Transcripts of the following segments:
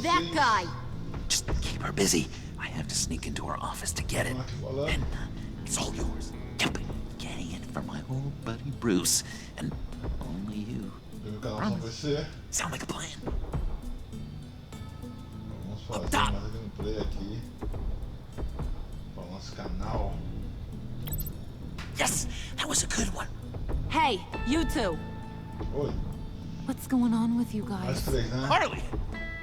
That guy. Just keep her busy. I have to sneak into her office to get it. And it's all yours. Yep. Getting it from my old buddy Bruce. And only you. Promise. Sound like a plan. Vamos fazer mais gameplay aqui para o nosso canal. Yes, that was a good one. Hey, you two. Oi. What's going on with you Mais guys? três, né? Harley,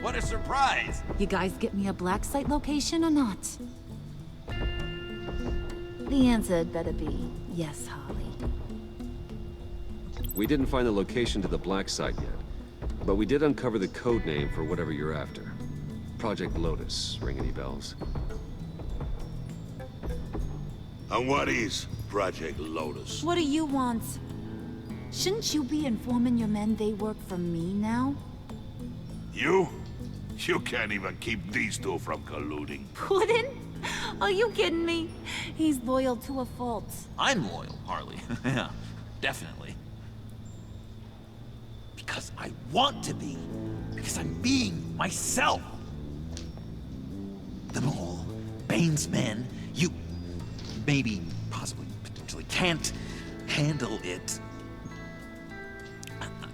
what a surprise. You guys get me a black site location or not? The answer had better be yes, Holly. We didn't find the location to the black site yet, but we did uncover the code name for whatever you're after. Project Lotus. Ring any bells? And what is Project Lotus? What do you want? Shouldn't you be informing your men they work for me now? You? You can't even keep these two from colluding. Puddin'? Are you kidding me? He's loyal to a fault. I'm loyal, Harley. Yeah, definitely. Because I want to be. Because I'm being myself. The mole, Bane's men, you maybe, possibly, potentially can't handle it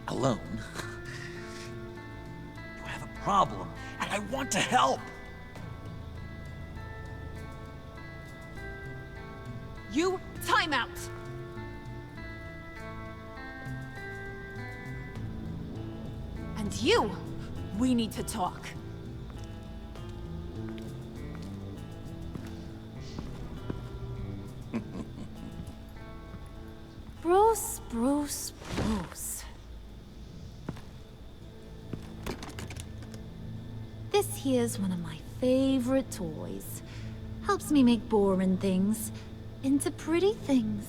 alone. You have a problem, and I want to help. You, time out! And you, we need to talk. Bruce. This here's one of my favorite toys. Helps me make boring things into pretty things.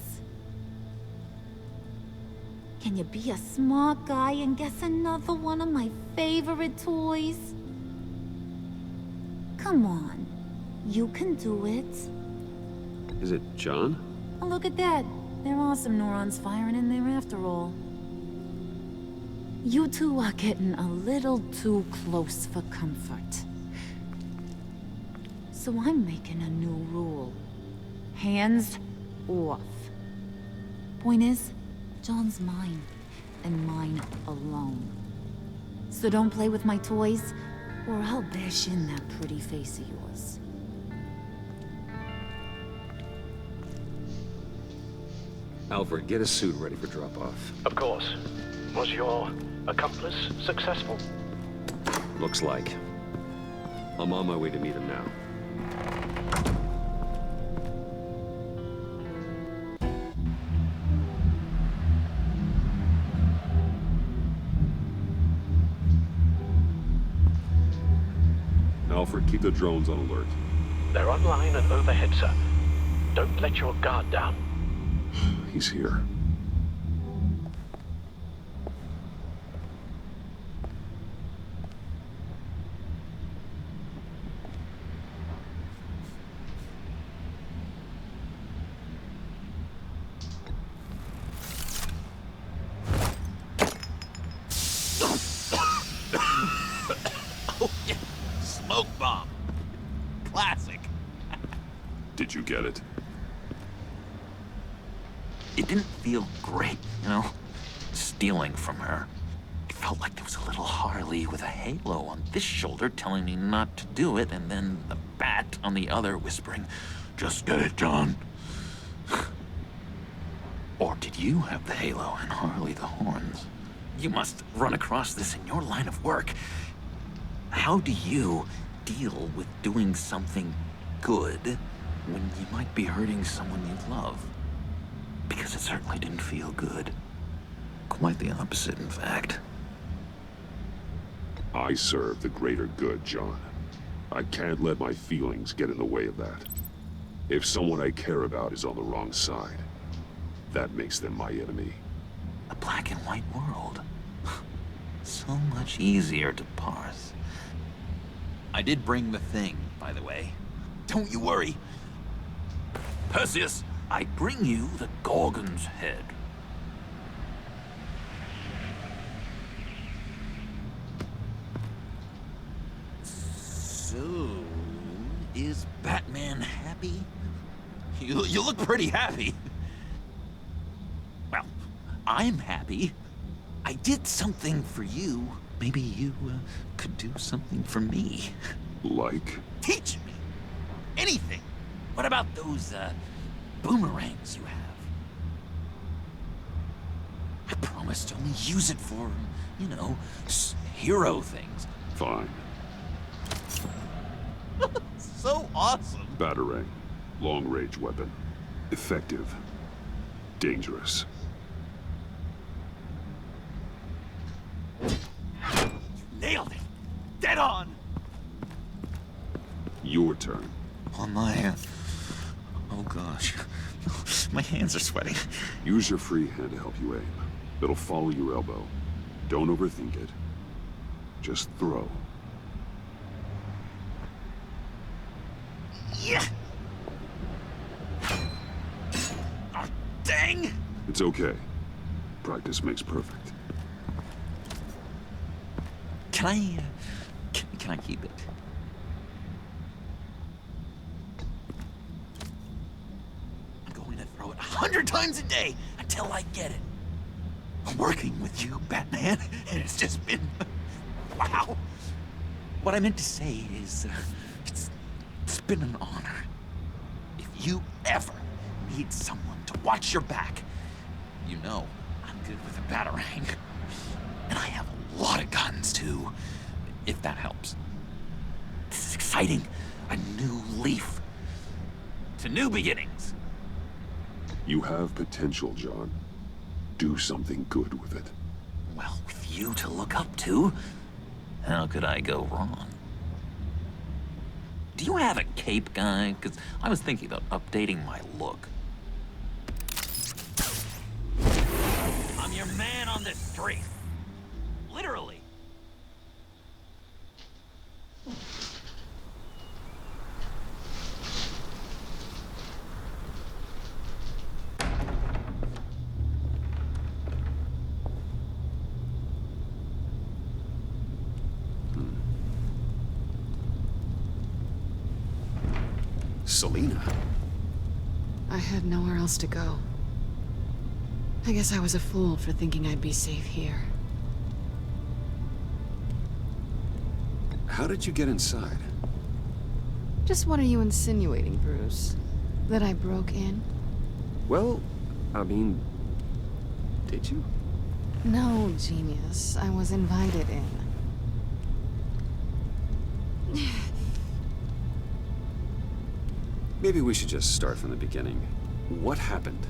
Can you be a smart guy and guess another one of my favorite toys? Come on, you can do it. Is it John? Oh, look at that. There are some neurons firing in there after all. You two are getting a little too close for comfort. So I'm making a new rule. Hands off. Point is, John's mine, and mine alone. So don't play with my toys, or I'll bash in that pretty face of yours. Alfred, get a suit ready for drop-off. Of course. Was your accomplice successful? Looks like. I'm on my way to meet him now. Alfred, keep the drones on alert. They're online and overhead, sir. Don't let your guard down. He's here. Oh, yeah. Smoke bomb. Classic. Did you get it? It didn't feel great, you know? Stealing from her. It felt like there was a little Harley with a halo on this shoulder telling me not to do it, and then the bat on the other whispering, "Just get it, John." Or did you have the halo and Harley the horns? You must run across this in your line of work. How do you deal with doing something good when you might be hurting someone you love? Because it certainly didn't feel good. Quite the opposite, in fact. I serve the greater good, John. I can't let my feelings get in the way of that. If someone I care about is on the wrong side, that makes them my enemy. A black and white world. So much easier to parse. I did bring the thing, by the way. Don't you worry. Perseus, I bring you the Gorgon's head. So, is Batman happy? You look pretty happy. Well, I'm happy. I did something for you. Maybe you could do something for me. Like? Teach me anything. What about those boomerangs you have? I promised to only use it for, you know, hero things. Fine. So awesome. Batarang. Long-range weapon. Effective. Dangerous. Nailed it. Dead on. Your turn. On my... oh gosh. My hands are sweating. Use your free hand to help you aim. It'll follow your elbow. Don't overthink it. Just throw. Yeah. Oh, dang. It's okay. Practice makes perfect. Can I, can I keep it? I'm going to throw it 100 times a day until I get it. I'm working with you, Batman, and it's just been, wow. What I meant to say is, it's been an honor. If you ever need someone to watch your back, you know I'm good with a batarang. And I have a lot of guns, too, if that helps. This is exciting. A new leaf. To new beginnings. You have potential, John. Do something good with it. Well, with you to look up to, how could I go wrong? Do you have a cape, guy? Because I was thinking about updating my look. I'm your man on this street. Literally. Selina. I had nowhere else to go. I guess I was a fool for thinking I'd be safe here. How did you get inside? Just what are you insinuating, Bruce? That I broke in? Well, I mean, did you? No, genius. I was invited in. Maybe we should just start from the beginning. What happened?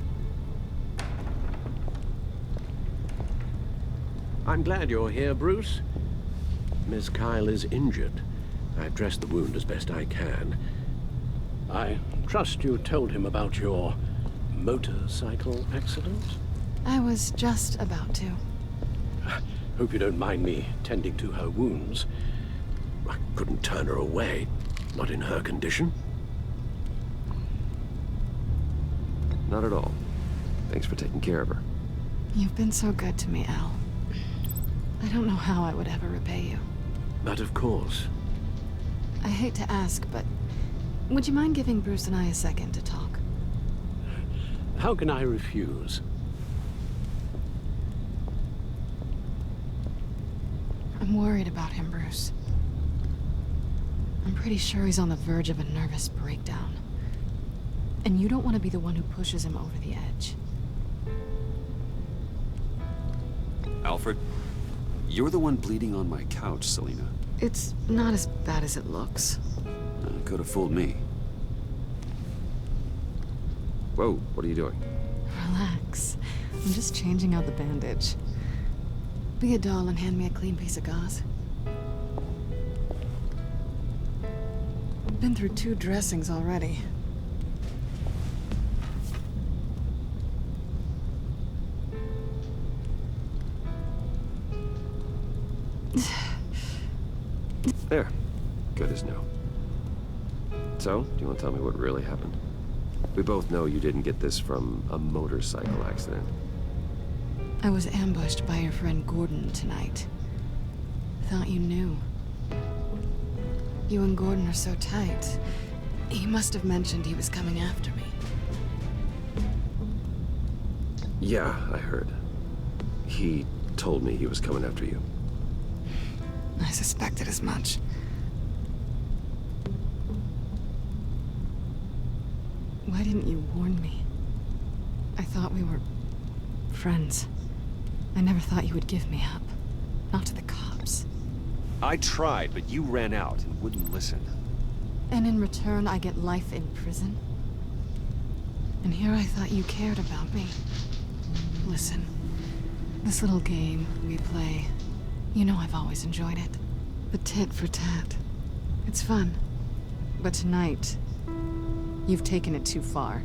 I'm glad you're here, Bruce. Miss Kyle is injured. I've dressed the wound as best I can. I trust you told him about your motorcycle accident? I was just about to. Hope you don't mind me tending to her wounds. I couldn't turn her away, not in her condition. Not at all. Thanks for taking care of her. You've been so good to me, Al. I don't know how I would ever repay you. But of course. I hate to ask, but would you mind giving Bruce and I a second to talk? How can I refuse? I'm worried about him, Bruce. I'm pretty sure he's on the verge of a nervous breakdown. And you don't want to be the one who pushes him over the edge. Alfred, you're the one bleeding on my couch, Selina. It's not as bad as it looks. Could have fooled me. Whoa, what are you doing? Relax. I'm just changing out the bandage. Be a doll and hand me a clean piece of gauze. I've been through 2 dressings already. There. Good as new. So, do you want to tell me what really happened? We both know you didn't get this from a motorcycle accident. I was ambushed by your friend Gordon tonight. Thought you knew. You and Gordon are so tight. He must have mentioned he was coming after me. Yeah, I heard. He told me he was coming after you. I suspected as much. Why didn't you warn me? I thought we were friends. I never thought you would give me up. Not to the cops. I tried, but you ran out and wouldn't listen. And in return, I get life in prison? And here I thought you cared about me. Listen, this little game we play, you know I've always enjoyed it. The tit for tat. It's fun. But tonight, you've taken it too far.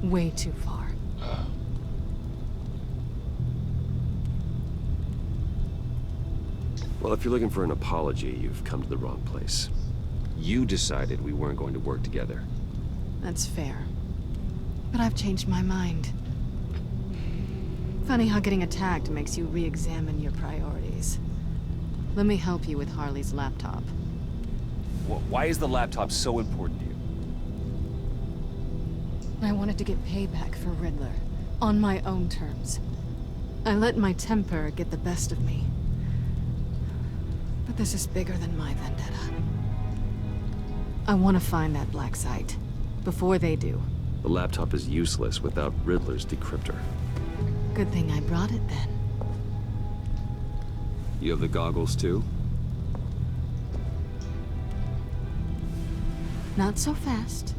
Way too far. Well, if you're looking for an apology, you've come to the wrong place. You decided we weren't going to work together. That's fair. But I've changed my mind. Funny how getting attacked makes you re-examine your priorities. Let me help you with Harley's laptop. Why is the laptop so important to you? I wanted to get payback for Riddler, on my own terms. I let my temper get the best of me. But this is bigger than my vendetta. I want to find that black site, before they do. The laptop is useless without Riddler's decryptor. Good thing I brought it then. You have the goggles too? Not so fast.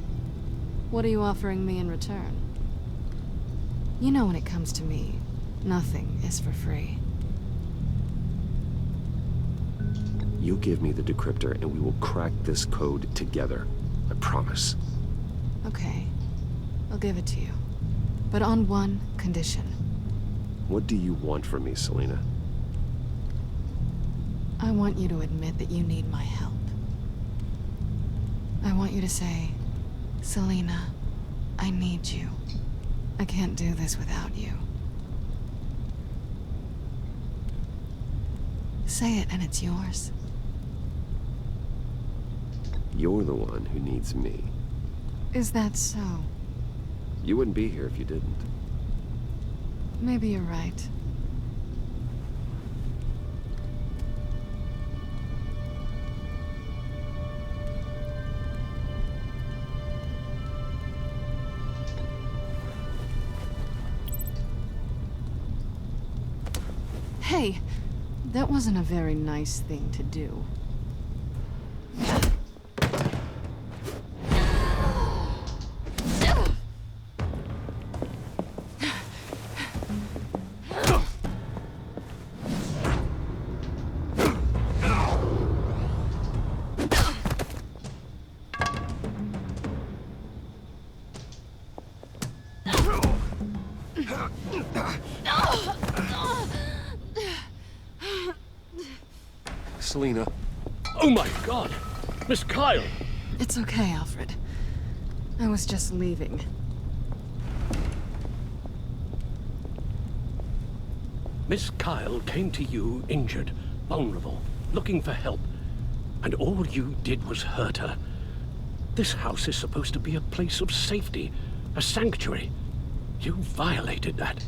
What are you offering me in return? You know when it comes to me, nothing is for free. You give me the decryptor and we will crack this code together. I promise. Okay. I'll give it to you. But on one condition. What do you want from me, Selina? I want you to admit that you need my help. I want you to say, Selina, I need you. I can't do this without you. Say it and it's yours. You're the one who needs me. Is that so? You wouldn't be here if you didn't. Maybe you're right. Hey, that wasn't a very nice thing to do. Selina. Oh my God! Miss Kyle! It's okay, Alfred. I was just leaving. Miss Kyle came to you injured, vulnerable, looking for help. And all you did was hurt her. This house is supposed to be a place of safety, a sanctuary. You violated that.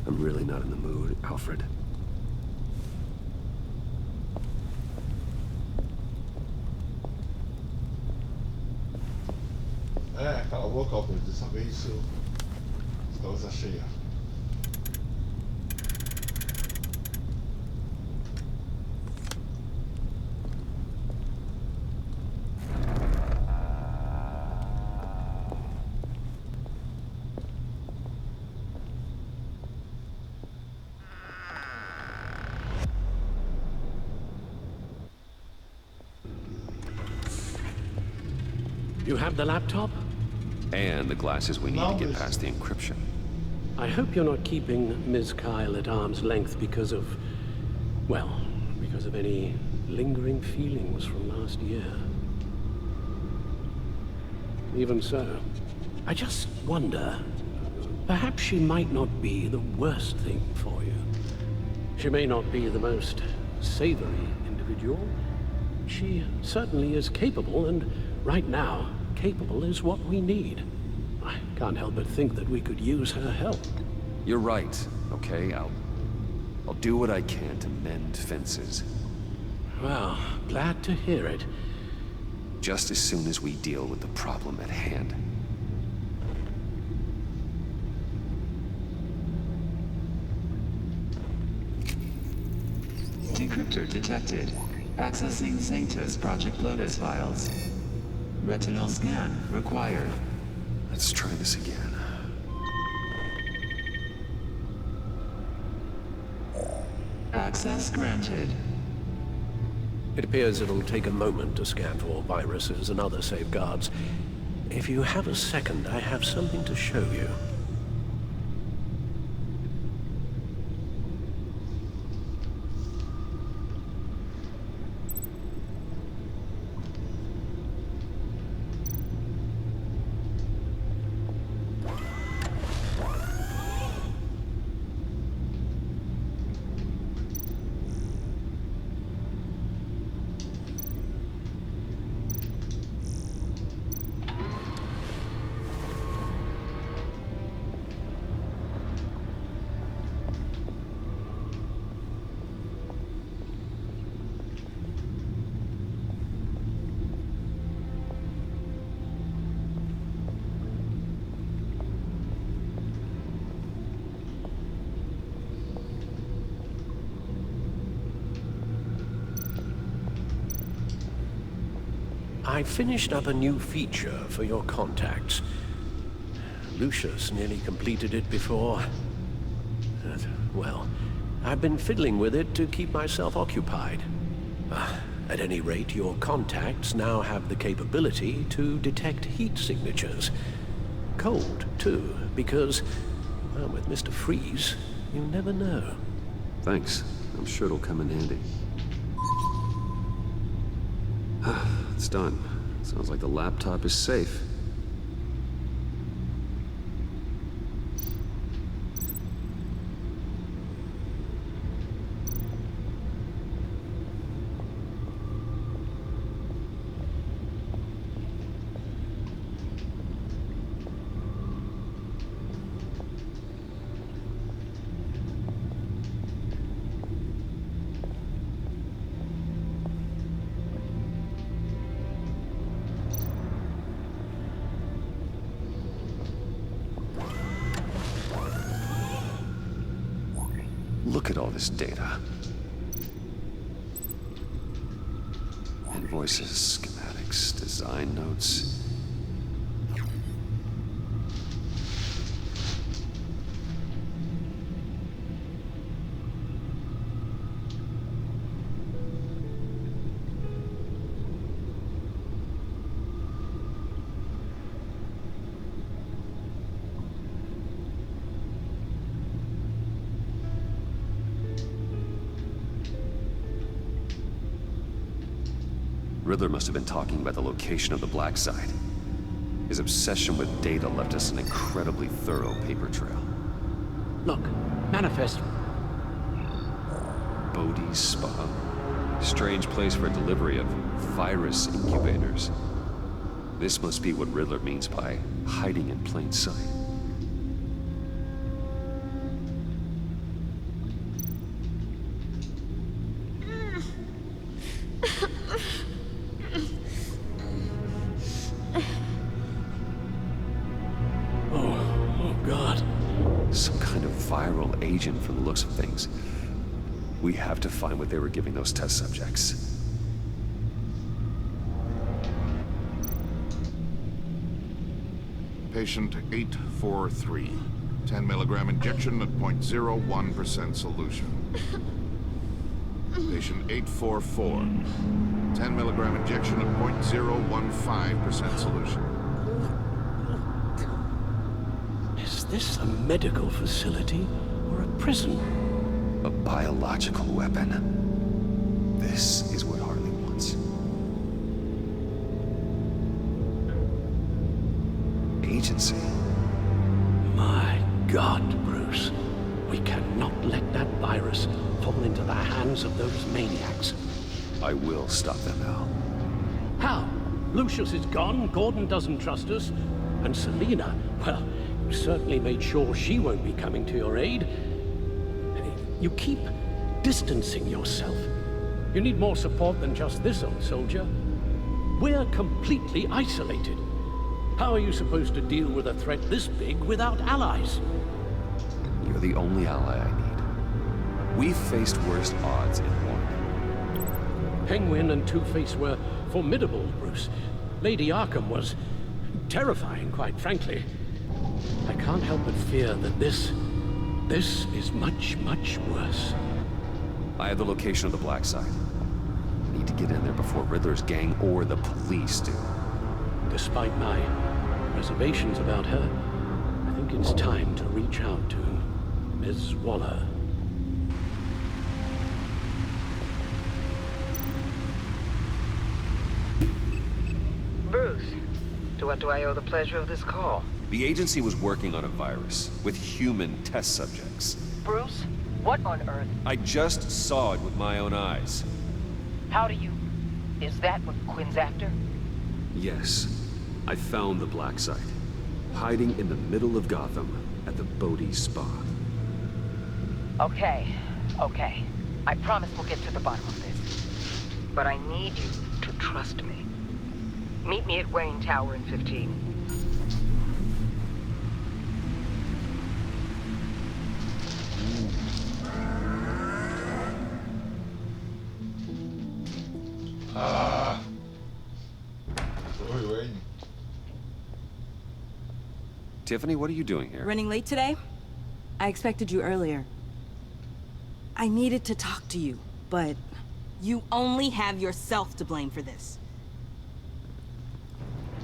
I'm really not in the mood, Alfred. Cala a boca, Alfred. Dessa vez escalza cheia. You have the laptop? And the glasses we need to get past the encryption. I hope you're not keeping Ms. Kyle at arm's length because of, well, because of any lingering feelings from last year. Even so, I just wonder, perhaps she might not be the worst thing for you. She may not be the most savory individual. she certainly is capable, and right now, capable is what we need. I can't help but think that we could use her help. You're right, okay? I'll do what I can to mend fences. Well, glad to hear it. Just as soon as we deal with the problem at hand. Decryptor detected. Accessing Sanctus Project Lotus files. Retinal scan required. Let's try this again. Access granted. It appears it'll take a moment to scan for viruses and other safeguards. If you have a second, I have something to show you. I finished up a new feature for your contacts. Lucius nearly completed it before. Well, I've been fiddling with it to keep myself occupied. At any rate, your contacts now have the capability to detect heat signatures. Cold, too, because, well, with Mr. Freeze, you never know. Thanks. I'm sure it'll come in handy. It's done. Sounds like the laptop is safe. Look at all this data. Invoices, schematics, design notes. Riddler must have been talking about the location of the black site. His obsession with data left us an incredibly thorough paper trail. Look, manifest. Bodhi's Spa. Strange place for delivery of virus incubators. This must be what Riddler means by hiding in plain sight. Agent from the looks of things. We have to find what they were giving those test subjects. Patient 843. 10 milligram injection at 0.01% solution. Patient 844. 10 milligram injection at 0.015% solution. Is this a medical facility or a prison? A biological weapon. This is what Harley wants. Agency. My God, Bruce. We cannot let that virus fall into the hands of those maniacs. I will stop them now. How? Lucius is gone, Gordon doesn't trust us, and Selina, well, you certainly made sure she won't be coming to your aid. You keep distancing yourself. You need more support than just this old soldier. We're completely isolated. How are you supposed to deal with a threat this big without allies? You're the only ally I need. We've faced worse odds and won. Penguin and Two-Face were formidable, Bruce. Lady Arkham was terrifying, quite frankly. I can't help but fear that this is much, much worse. I have the location of the Black Site. I need to get in there before Riddler's gang or the police do. Despite my reservations about her, I think it's time to reach out to Ms. Waller. Bruce, to what do I owe the pleasure of this call? The agency was working on a virus with human test subjects. Bruce, what on earth? I just saw it with my own eyes. How do you... Is that what Quinn's after? Yes, I found the Black Site, hiding in the middle of Gotham at the Bodhi Spa. Okay. I promise we'll get to the bottom of this. But I need you to trust me. Meet me at Wayne Tower in 15. Sorry, Wayne. Tiffany, what are you doing here? Running late today? I expected you earlier. I needed to talk to you, but you only have yourself to blame for this.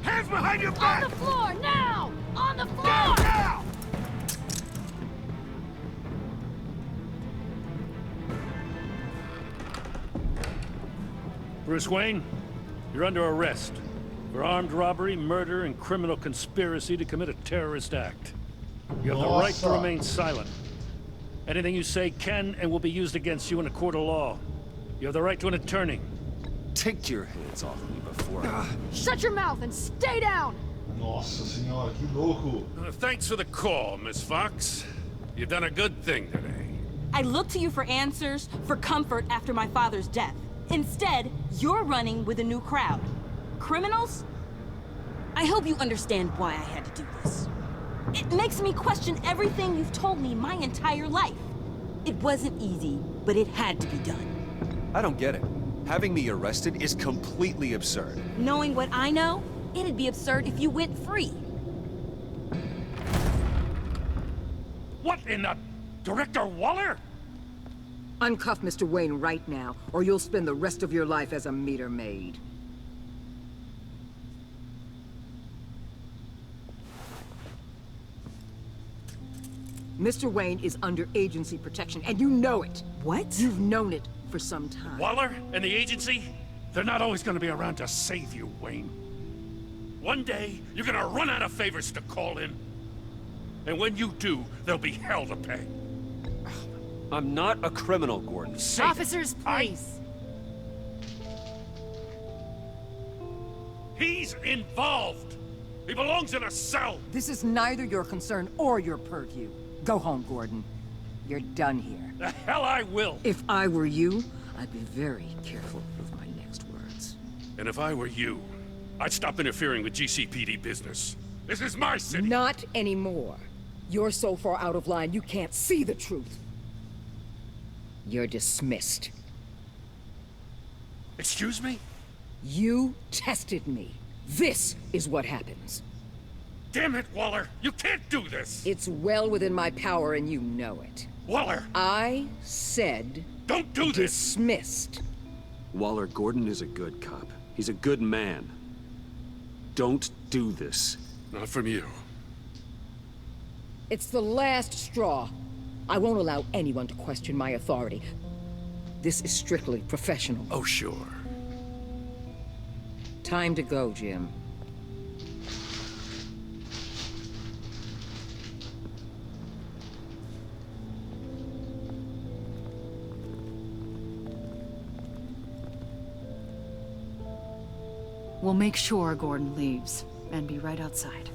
Hands behind your back! On the floor, now! On the floor! Now! Bruce Wayne, you're under arrest for armed robbery, murder, and criminal conspiracy to commit a terrorist act. You have the right to remain silent. Anything you say can and will be used against you in a court of law. You have the right to an attorney. Take your hands off me before Shut your mouth and stay down! Nossa senhora, que louco. Thanks for the call, Miss Fox. You've done a good thing today. I looked to you for answers, for comfort after my father's death. Instead, you're running with a new crowd. Criminals? I hope you understand why I had to do this. It makes me question everything you've told me my entire life. It wasn't easy, but it had to be done. I don't get it. Having me arrested is completely absurd. Knowing what I know, it'd be absurd if you went free. What in the... Director Waller? Uncuff Mr. Wayne right now, or you'll spend the rest of your life as a meter maid. Mr. Wayne is under agency protection, and you know it. What? You've known it for some time. Waller and the agency? They're not always gonna be around to save you, Wayne. One day, you're gonna run out of favors to call in. And when you do, there'll be hell to pay. I'm not a criminal, Gordon. Save it. Officers, please. He's involved. He belongs in a cell. This is neither your concern or your purview. Go home, Gordon. You're done here. The hell I will. If I were you, I'd be very careful with my next words. And if I were you, I'd stop interfering with GCPD business. This is my city. Not anymore. You're so far out of line, you can't see the truth. You're dismissed. Excuse me? You tested me. This is what happens. Damn it, Waller! You can't do this! It's well within my power and you know it. Waller! I said... Don't do this! Dismissed. Waller, Gordon is a good cop. He's a good man. Don't do this. Not from you. It's the last straw. I won't allow anyone to question my authority. This is strictly professional. Oh, sure. Time to go, Jim. We'll make sure Gordon leaves, and be right outside.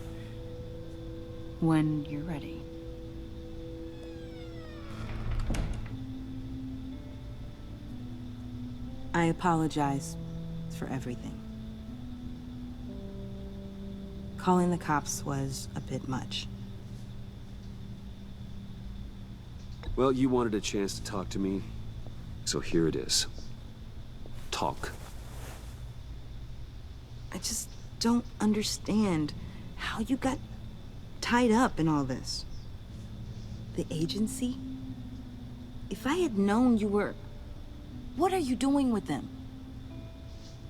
When you're ready. I apologize for everything. Calling the cops was a bit much. Well, you wanted a chance to talk to me, so here it is. Talk. I just don't understand how you got tied up in all this. The agency? If I had known you were... What are you doing with them?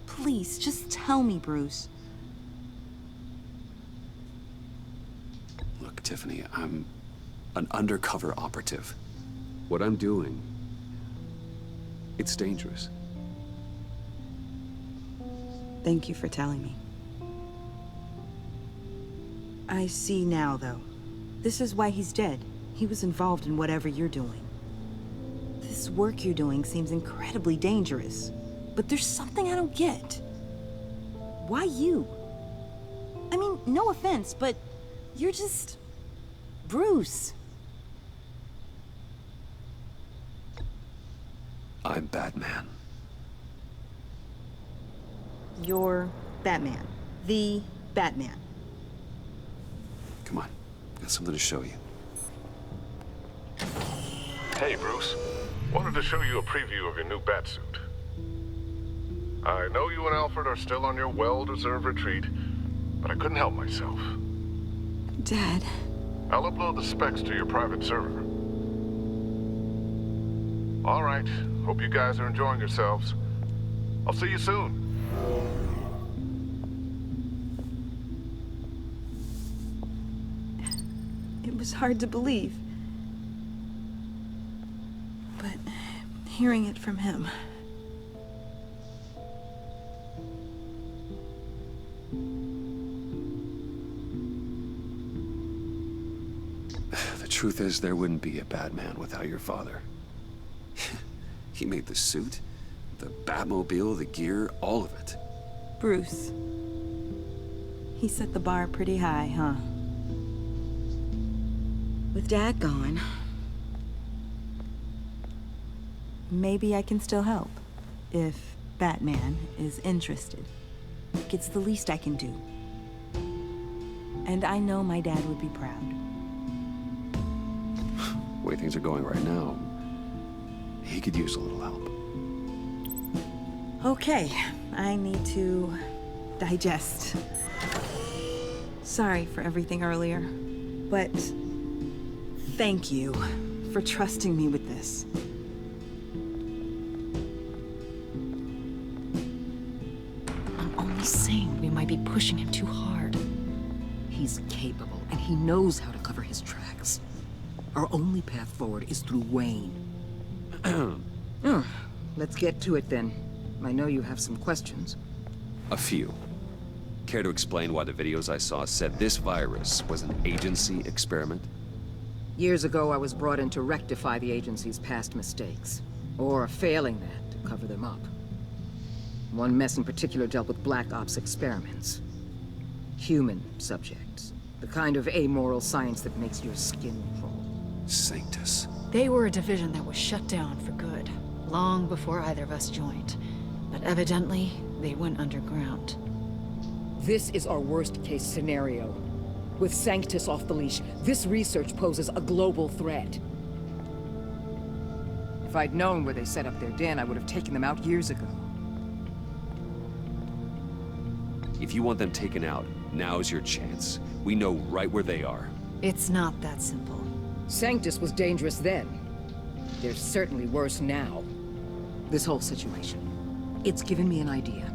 Please, just tell me, Bruce. Look, Tiffany, I'm an undercover operative. What I'm doing, it's dangerous. Thank you for telling me. I see now, though. This is why he's dead. He was involved in whatever you're doing. This work you're doing seems incredibly dangerous. But there's something I don't get. Why you? I mean, no offense, but you're just... Bruce. I'm Batman. You're Batman. The Batman. Come on, got something to show you. Hey, Bruce. Wanted to show you a preview of your new batsuit. I know you and Alfred are still on your well-deserved retreat, but I couldn't help myself. Dad. I'll upload the specs to your private server. All right. Hope you guys are enjoying yourselves. I'll see you soon. It was hard to believe. But hearing it from him... The truth is, there wouldn't be a Batman without your father. He made the suit, the Batmobile, the gear, all of it. Bruce. He set the bar pretty high, huh? With Dad gone, maybe I can still help. If Batman is interested. It's the least I can do. And I know my dad would be proud. The way things are going right now, he could use a little help. Okay, I need to digest. Sorry for everything earlier, but thank you for trusting me with this. I'm only saying we might be pushing him too hard. He's capable, and he knows how to cover his tracks. Our only path forward is through Wayne. Let's get to it then. I know you have some questions. A few. Care to explain why the videos I saw said this virus was an agency experiment? Years ago, I was brought in to rectify the agency's past mistakes. Or failing that, to cover them up. One mess in particular dealt with Black Ops experiments. Human subjects. The kind of amoral science that makes your skin crawl. Sanctus. They were a division that was shut down for good, long before either of us joined. But evidently, they went underground. This is our worst-case scenario. With Sanctus off the leash, this research poses a global threat. If I'd known where they set up their den, I would have taken them out years ago. If you want them taken out, now's your chance. We know right where they are. It's not that simple. Sanctus was dangerous then. They're certainly worse now. This whole situation, it's given me an idea.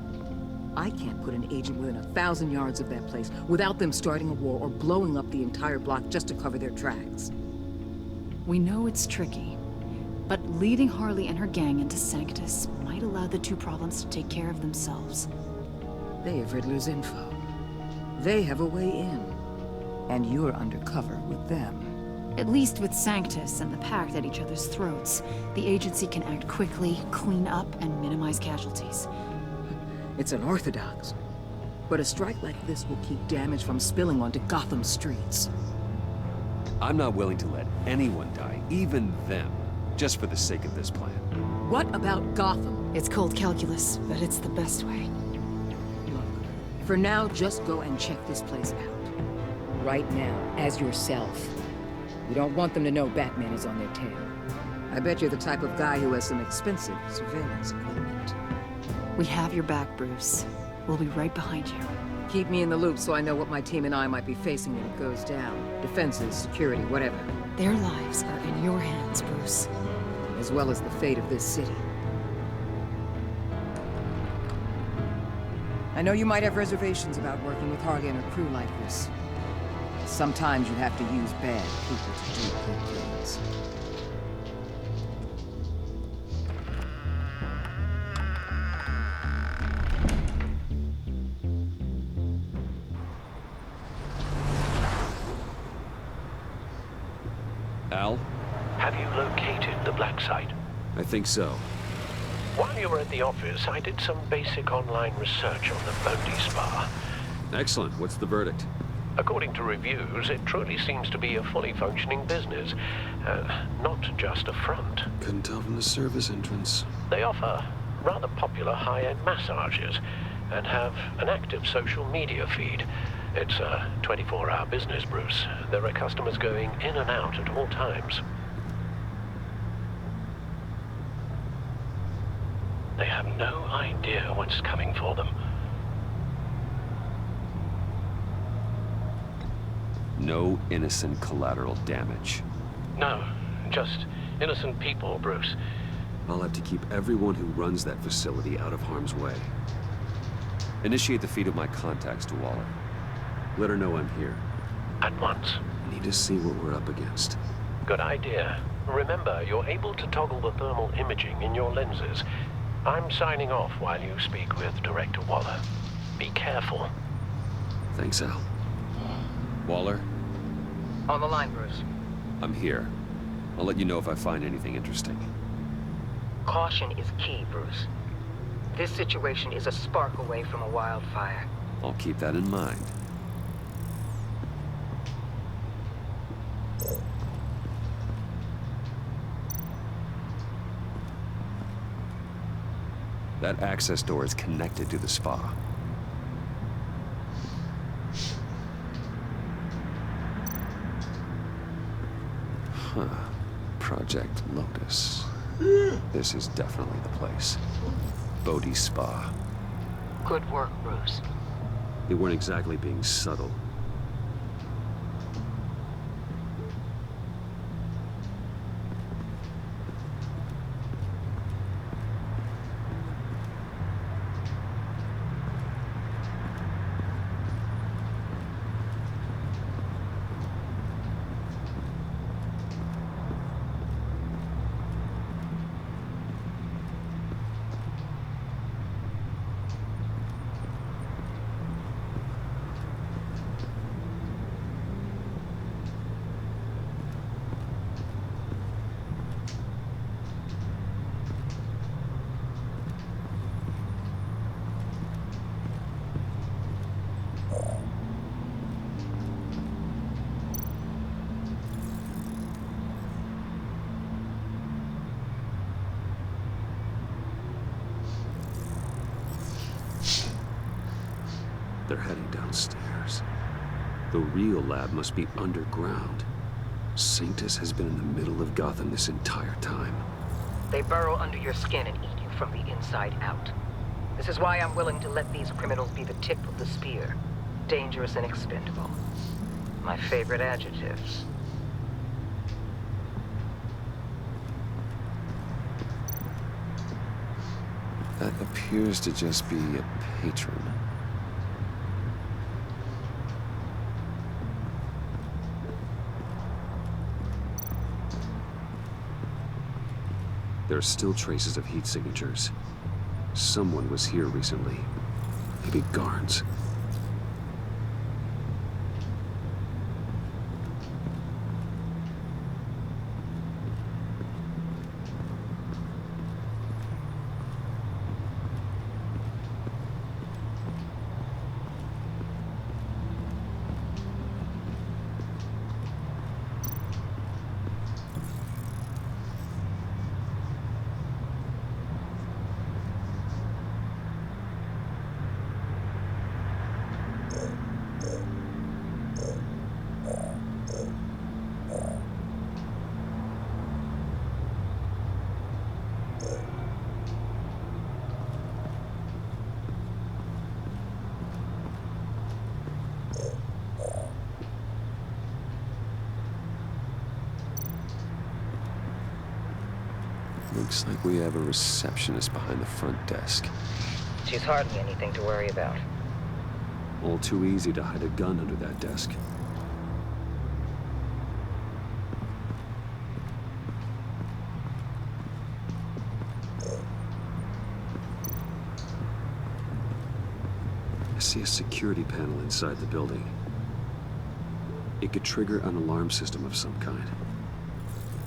I can't put an agent within 1,000 yards of that place without them starting a war or blowing up the entire block just to cover their tracks. We know it's tricky, but leading Harley and her gang into Sanctus might allow the two problems to take care of themselves. They have Riddler's info. They have a way in. And you're undercover with them. At least with Sanctus and the Pact at each other's throats, the agency can act quickly, clean up, and minimize casualties. It's unorthodox, But a strike like this will keep damage from spilling onto Gotham streets. I'm not willing to let anyone die, even them, just for the sake of this plan. What about Gotham? It's cold calculus, but it's the best way. Look, for now, just go and check this place out. Right now, as yourself. You don't want them to know Batman is on their tail. I bet you're the type of guy who has some expensive surveillance equipment. We have your back, Bruce. We'll be right behind you. Keep me in the loop so I know what my team and I might be facing when it goes down. Defenses, security, whatever. Their lives are in your hands, Bruce. As well as the fate of this city. I know you might have reservations about working with Harley and a crew like this. Sometimes you have to use bad people to do good things. Al? Have you located the black site? I think so. While you were at the office, I did some basic online research on the Bodhi Spa. Excellent. What's the verdict? According to reviews, it truly seems to be a fully functioning business, not just a front. Couldn't tell from the service entrance. They offer rather popular high-end massages and have an active social media feed. It's a 24-hour business, Bruce. There are customers going in and out at all times. They have no idea what's coming for them. No innocent collateral damage. No, just innocent people, Bruce. I'll have to keep everyone who runs that facility out of harm's way. Initiate the feed of my contacts to Waller. Let her know I'm here. At once. Need to see what we're up against. Good idea. Remember, you're able to toggle the thermal imaging in your lenses. I'm signing off while you speak with Director Waller. Be careful. Thanks, Al. Waller? On the line, Bruce. I'm here. I'll let you know if I find anything interesting. Caution is key, Bruce. This situation is a spark away from a wildfire. I'll keep that in mind. That access door is connected to the spa. Huh. Project Lotus. This is definitely the place. Bodhi Spa. Good work, Bruce. They weren't exactly being subtle. They're heading downstairs. The real lab must be underground. Sanctus has been in the middle of Gotham this entire time. They burrow under your skin and eat you from the inside out. This is why I'm willing to let these criminals be the tip of the spear. Dangerous and expendable. My favorite adjectives. That appears to just be a patron. There are still traces of heat signatures. Someone was here recently. Maybe guards. Looks like we have a receptionist behind the front desk. She's hardly anything to worry about. All too easy to hide a gun under that desk. I see a security panel inside the building. It could trigger an alarm system of some kind.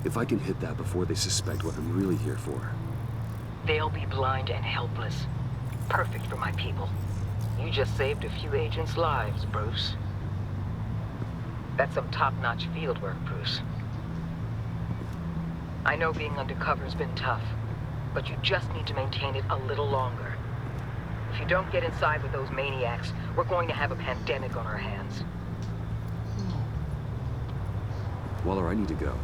If I can hit that before they suspect what I'm really here for. They'll be blind and helpless. Perfect for my people. You just saved a few agents' lives, Bruce. That's some top-notch field work, Bruce. I know being undercover's been tough, but you just need to maintain it a little longer. If you don't get inside with those maniacs, we're going to have a pandemic on our hands. Waller, I need to go.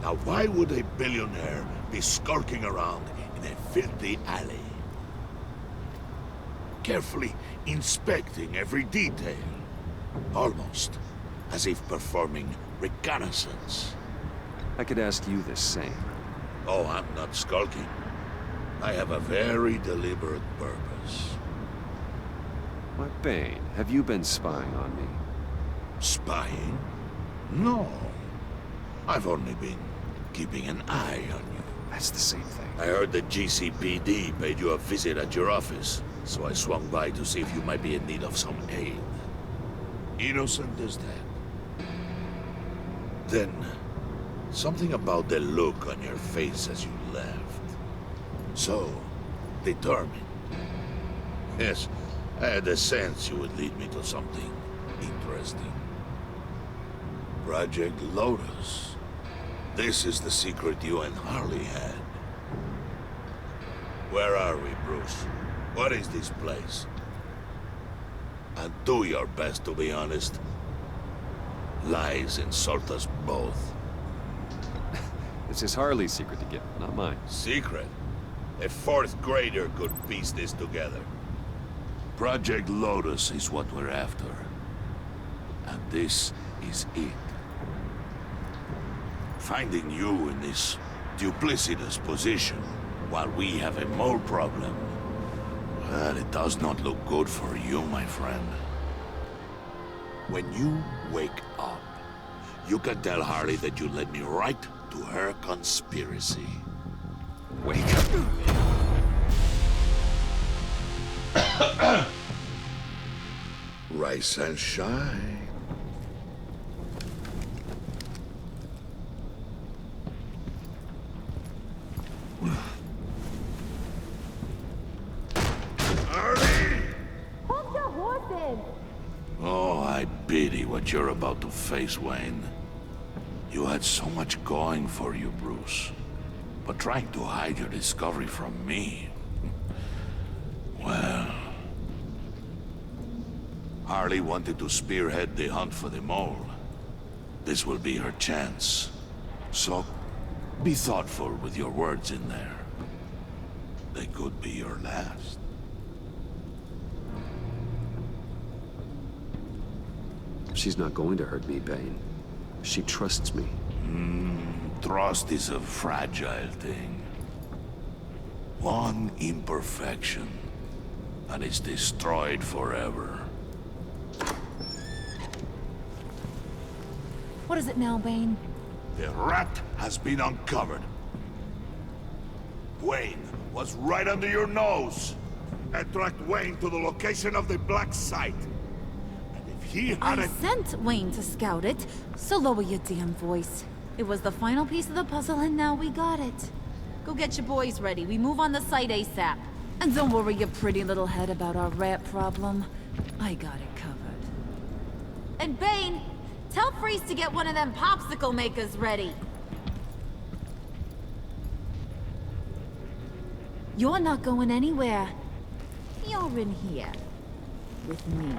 Now why would a billionaire be skulking around in a filthy alley? Carefully inspecting every detail. Almost as if performing reconnaissance. I could ask you the same. Oh, I'm not skulking. I have a very deliberate purpose. Why, Bane, have you been spying on me? Spying? No. I've only been keeping an eye on you. That's the same thing. I heard the GCPD paid you a visit at your office, so I swung by to see if you might be in need of some aid. Innocent as that. Then, something about the look on your face as you left. So, determined. Yes, I had a sense you would lead me to something interesting. Project Lotus. This is the secret you and Harley had. Where are we, Bruce? What is this place? And do your best to be honest. Lies insult us both. This is Harley's secret to give, not mine. Secret? A fourth grader could piece this together. Project Lotus is what we're after. And this is it. Finding you in this duplicitous position while we have a mole problem, well, it does not look good for you, my friend. When you wake up, you can tell Harley that you led me right to her conspiracy. Wake up! Rise and shine. Oh, I pity what you're about to face, Wayne. You had so much going for you, Bruce. But trying to hide your discovery from me... well... Harley wanted to spearhead the hunt for the mole. This will be her chance. So, be thoughtful with your words in there. They could be your last. She's not going to hurt me, Bane. She trusts me. Trust is a fragile thing. One imperfection, and it's destroyed forever. What is it now, Bane? The rat has been uncovered. Wayne was right under your nose. I tracked Wayne to the location of the black site. And if he hadn't... I sent Wayne to scout it, so lower your damn voice. It was the final piece of the puzzle, and now we got it. Go get your boys ready. We move on the site ASAP. And don't worry your pretty little head about our rat problem. I got it covered. And Bane, tell Freeze to get one of them popsicle makers ready. You're not going anywhere. You're in here. With me.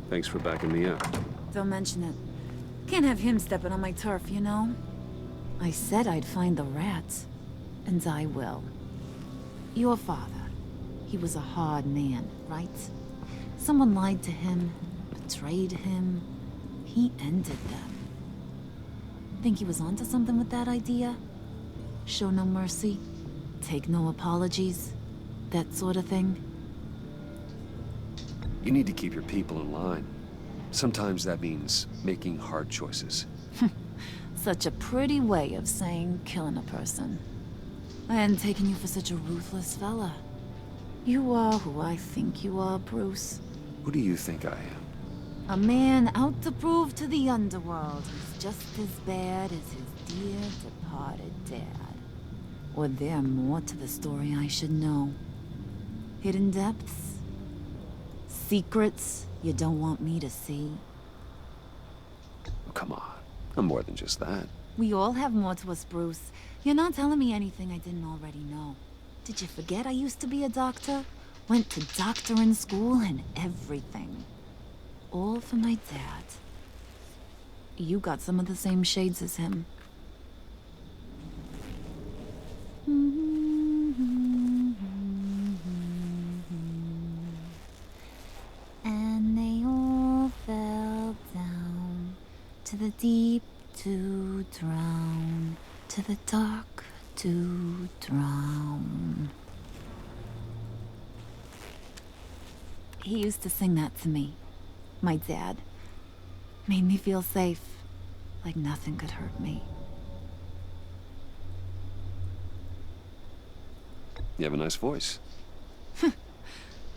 Thanks for backing me up. Don't mention it. Can't have him stepping on my turf, you know? I said I'd find the rats. And I will. Your father, he was a hard man, right? Someone lied to him, betrayed him. He ended them. Think he was onto something with that idea? Show no mercy, take no apologies, that sort of thing? You need to keep your people in line. Sometimes that means making hard choices. Such a pretty way of saying killing a person. I hadn't taken you for such a ruthless fella. You are who I think you are, Bruce. Who do you think I am? A man out to prove to the underworld he's just as bad as his dear departed dad. Or there more to the story I should know. Hidden depths? Secrets you don't want me to see? Oh, come on. I'm more than just that. We all have more to us, Bruce. You're not telling me anything I didn't already know. Did you forget I used to be a doctor? Went to doctoring school and everything. All for my dad. You got some of the same shades as him. And they all fell down to the deep to drown, to the dark to drown. He used to sing that to me. My dad. Made me feel safe, like nothing could hurt me. You have a nice voice.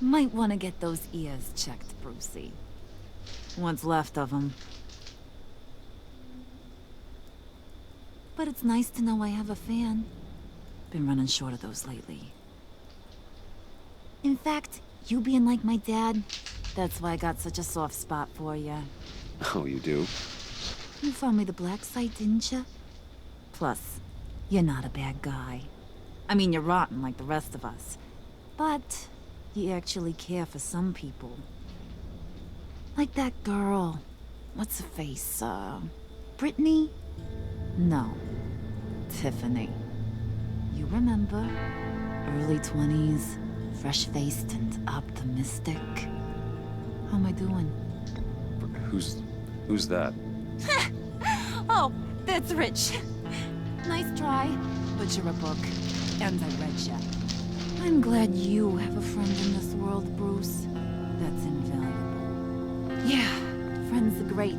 Might want to get those ears checked, Brucey. What's left of them. But it's nice to know I have a fan. Been running short of those lately. In fact, you being like my dad, that's why I got such a soft spot for you. Oh, you do? You found me the black site, didn't you? Plus, you're not a bad guy. I mean, you're rotten like the rest of us. But you actually care for some people. Like that girl. What's her face? Brittany? No. Tiffany. You remember? Early 20s, fresh-faced and optimistic. How am I doing? Who's that? Oh, that's Rich. Nice try, but you're a book, and I read ya. I'm glad you have a friend in this world, Bruce. That's invaluable. Yeah, friends are great,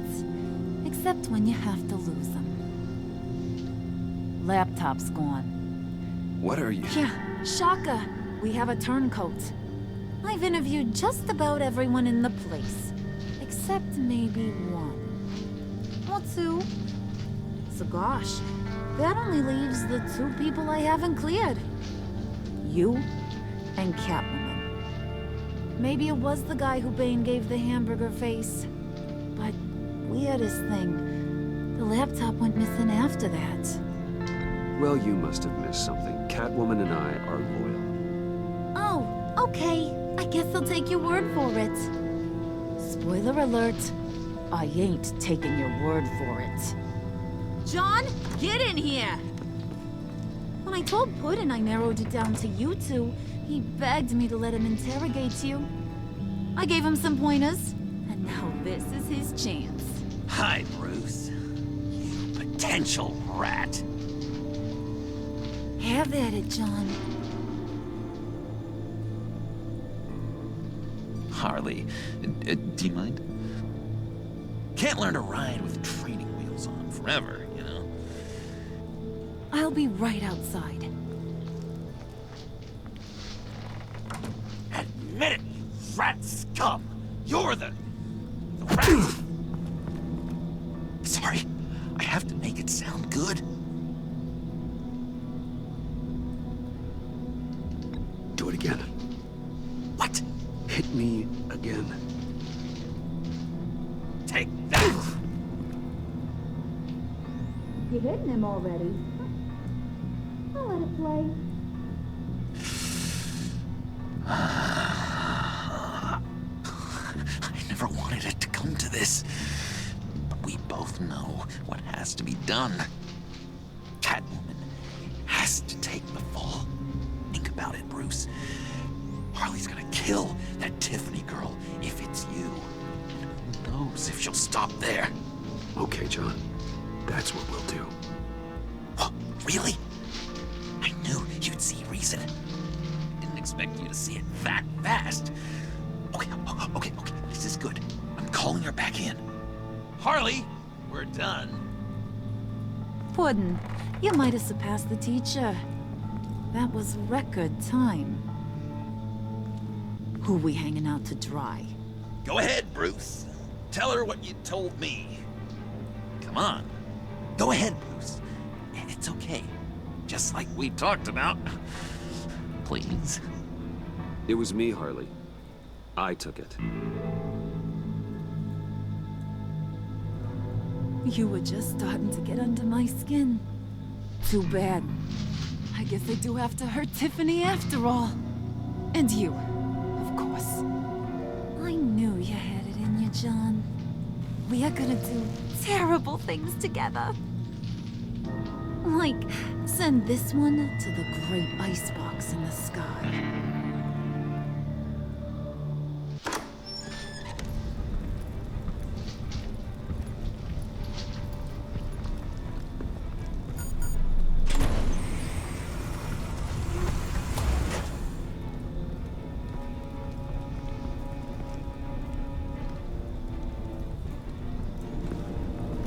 except when you have to lose them. Laptop's gone. What are you? Yeah, shocker. We have a turncoat. I've interviewed just about everyone in the place, except maybe one. Or two. So gosh, that only leaves the two people I haven't cleared. You and Catwoman. Maybe it was the guy who Bane gave the hamburger face. But weirdest thing, the laptop went missing after that. Well, you must have missed something. Catwoman and I are loyal. Oh, okay. I guess I'll take your word for it. Spoiler alert, I ain't taking your word for it. John, get in here! When I told Puddin' I narrowed it down to you two, he begged me to let him interrogate you. I gave him some pointers, and now this is his chance. Hi, Bruce. You potential rat. Have at it, John. Harley, do you mind? Can't learn to ride with training wheels on forever, you know? I'll be right outside. Admit it, you rat scum! You're the rat! Sorry, I have to make it sound good. Do it again. What? Hit me again. Take that! You're hitting him already. I'll let it play. I never wanted it to come to this. But we both know what has to be done. Catwoman has to take the about it, Bruce. Harley's gonna kill that Tiffany girl if it's you. Who knows if she'll stop there? Okay, John. That's what we'll do. Oh, really? I knew you'd see reason. Didn't expect you to see it that fast. Okay. This is good. I'm calling her back in. Harley, we're done. Puddin', you might have surpassed the teacher. That was record time. Who we hanging out to dry? Go ahead, Bruce. Tell her what you told me. Come on. Go ahead, Bruce. It's okay. Just like we talked about. Please. It was me, Harley. I took it. You were just starting to get under my skin. Too bad. I guess I do have to hurt Tiffany after all. And you, of course. I knew you had it in you, John. We are gonna do terrible things together. Like, send this one to the great icebox in the sky.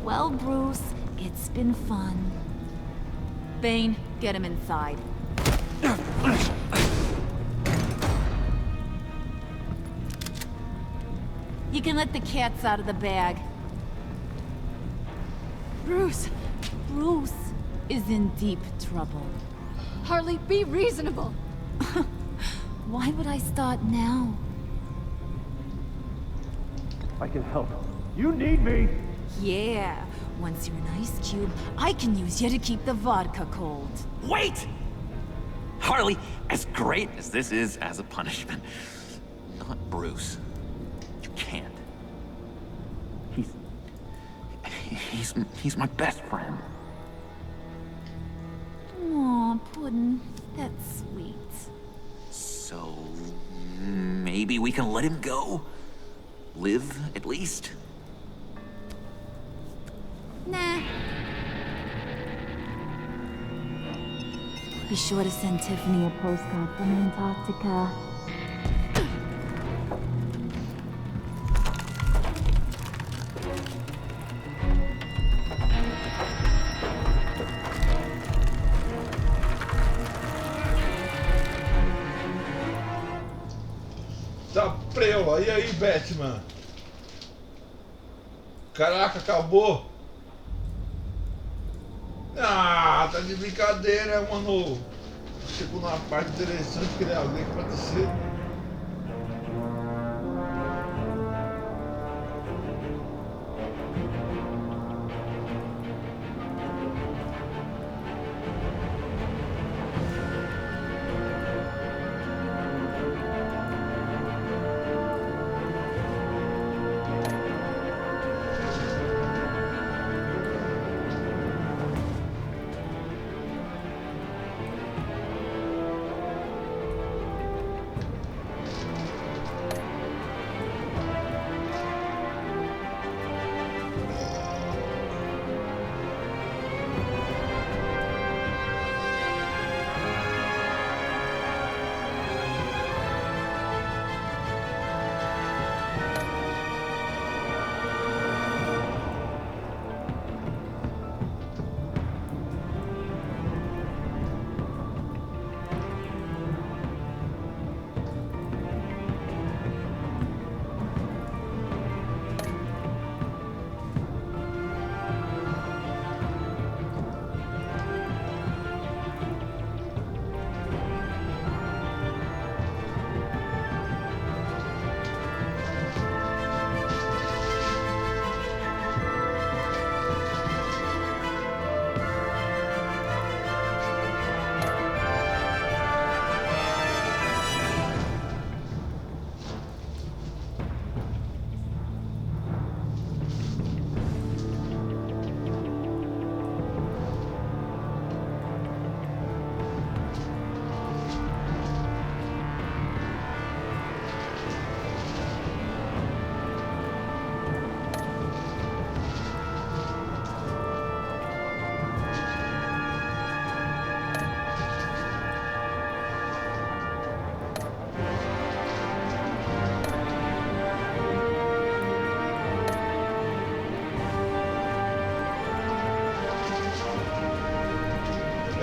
Well, Bruce, it's been fun. Bane, get him inside. You can let the cats out of the bag. Bruce! Bruce is in deep trouble. Harley, be reasonable! Why would I start now? I can help. You need me! Yeah, once you're an ice cube, I can use you to keep the vodka cold. Wait! Harley, as great as this is as a punishment, not Bruce. You can't. He's my best friend. Aw, Puddin', that's sweet. So maybe we can let him go? Live, at least? Nah. Be sure to send Tiffany a postcard from Antarctica. Tá preula. E aí, Batman? Caraca, acabou. Ah, tá de brincadeira, mano. Chegou numa parte interessante que alguém que pode ser.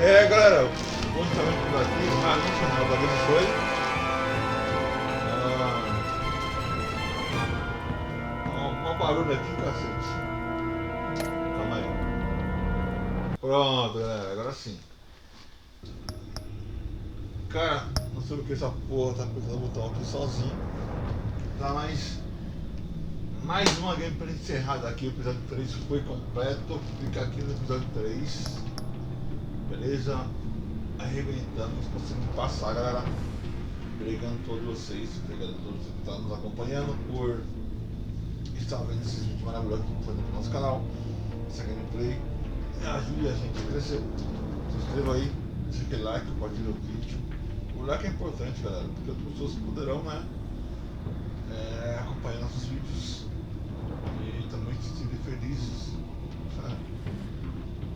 Galera, vamos também por aqui. No final da gameplay. Uma barulho aqui, cacete. Calma aí. Pronto, galera, agora sim. Cara, não sei o que essa porra tá apertando o botão aqui sozinho. Tá, mas mais uma gameplay encerrada aqui. O episódio 3 foi completo. Fica aqui no episódio 3. Beleza? Arrebentamos, conseguimos passar, galera. Obrigado a todos vocês. Obrigado a todos que estão nos acompanhando por estar vendo esses vídeos maravilhosos que estão fazendo no nosso canal. Essa gameplay ajude a gente a crescer. Se inscreva aí, deixa aquele like, compartilha o vídeo. O like é importante, galera, porque as pessoas poderão, né, acompanhar nossos vídeos e também se sentir felizes, sabe,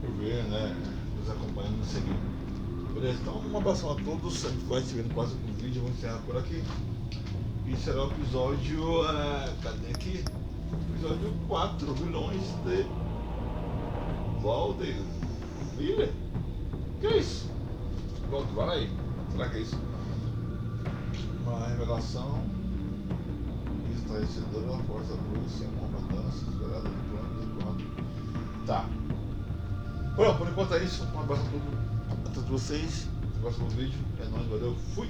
por ver, né, nos acompanhando, nos seguindo. Beleza? Então, um abração a todos. A gente vai se ver no próximo vídeo. Vamos encerrar por aqui. E será o episódio. Cadê aqui? Episódio 4: Vilões de Valde. Vile? Que é isso? Pronto, vai aí. Será que é isso? Uma revelação estarrecedora da força bruxa, uma mudança esperada de planos enquanto. Tá. Bom, por enquanto é isso. Um abraço a todos vocês. Até o próximo vídeo. É nóis, valeu. Fui!